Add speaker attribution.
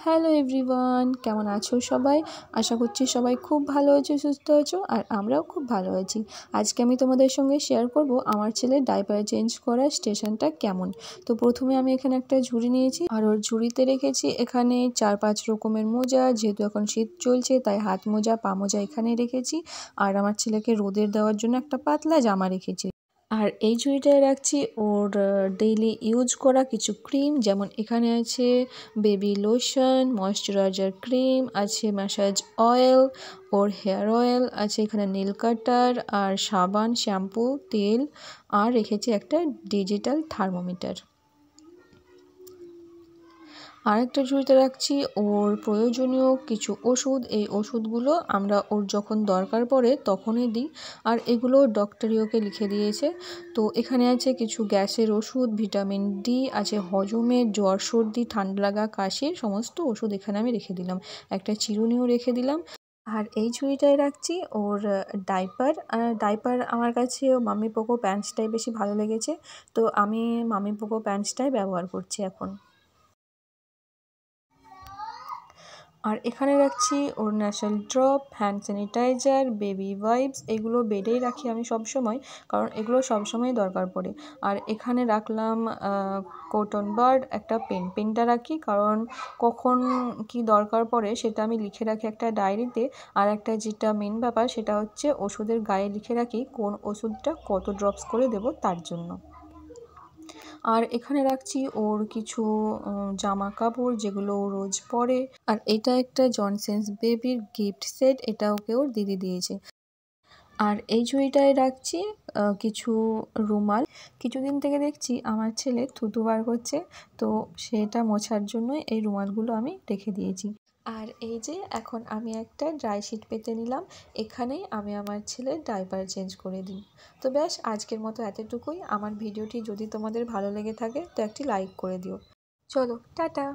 Speaker 1: Hello everyone, কেমন আছো সবাই? আশা করছি সবাই খুব ভালো আছো, সুস্থ আছো, আর আমরাও খুব ভালো আছি। আজকে আমি তোমাদের সঙ্গে শেয়ার করব আমার ছেলের ডাইপার চেঞ্জ করার স্টেশনটা কেমন। তো প্রথমে আমি এখানে একটা ঝুড়ি নিয়েছি, আর ওর ঝুড়িতে রেখেছি এখানে 4-5 রকমের মোজা। যেহেতু এখন শীত চলছে তাই হাত মোজা, পা মোজা এখানে রেখেছি। আর আমার ছেলেকে রোদের দেওয়ার জন্য একটা পাতলা জামা রেখেছি। আর এই ঝুড়িটায় রাখছি ওর ডেইলি ইউজ করা কিছু ক্রিম, যেমন এখানে আছে বেবি লোশন, ময়শ্চারাইজার ক্রিম, আছে ম্যাসাজ অয়েল, ওর হেয়ার অয়েল আছে, এখানে নেল কাটার, আর সাবান, শ্যাম্পু, তেল, আর রেখেছি একটা ডিজিটাল থার্মোমিটার। আরেকটা ঝুড়িতে রাখছি ওর প্রয়োজনীয় কিছু ওষুধ। এই ওষুধগুলো আমরা ওর যখন দরকার পড়ে তখনই দিই, আর এগুলো ডক্টরই ওকে লিখে দিয়েছে। তো এখানে আছে কিছু গ্যাসের ওষুধ, ভিটামিন ডি আছে, হজমের, জ্বর, সর্দি, ঠান্ডা লাগা, কাশির সমস্ত ওষুধ এখানে আমি রেখে দিলাম। একটা চিরুনিও রেখে দিলাম। আর এই ঝুড়িটায় রাখছি ওর ডাইপার। আমার কাছে মাম্মি পোকো প্যান্টসটাই বেশি ভালো লেগেছে, তো আমি মাম্মি পোকো প্যান্টসটাই ব্যবহার করছি এখন। আর এখানে রাখছি ওর nasal drop, hand sanitizer, baby wipes. এগুলো বেডেই রাখি আমি সব সময়, কারণ এগুলো সবসময় দরকার পড়ে। আর এখানে রাখলাম কটন বার্ড, একটা পেনটা রাখি, কারণ কখন কি দরকার পড়ে সেটা আমি লিখে রাখি একটা ডায়েরিতে। আর একটা যেটা মেন ব্যাপার সেটা হচ্ছে ওষুধের গায়ে লিখে রাখি কোন ওষুধটা কত ড্রপস করে দেবো তার জন্য। আর এখানে রাখছি ওর কিছু জামা কাপড় যেগুলো ও রোজ পরে। আর এটা একটা জনসেন্স বেবির গিফট সেট, এটা ওকে ওর দিদি দিয়েছে। আর এই ঝুড়িটায় রাখছি কিছু রুমাল। কিছুদিন থেকে দেখছি আমার ছেলে থুতু বার করছে, তো সেটা মোছার জন্যই এই রুমালগুলো আমি রেখে দিয়েছি। আর এই যে এখন আমি একটা ড্রাই শিট পেতে নিলাম, এখানেই আমি আমার ছেলের ডাইপার চেঞ্জ করে দিই। তো ব্যাস, আজকের মতো এতটুকুই। আমার ভিডিওটি যদি তোমাদের ভালো লেগে থাকে তো একটি লাইক করে দিও। চলো, টাটা।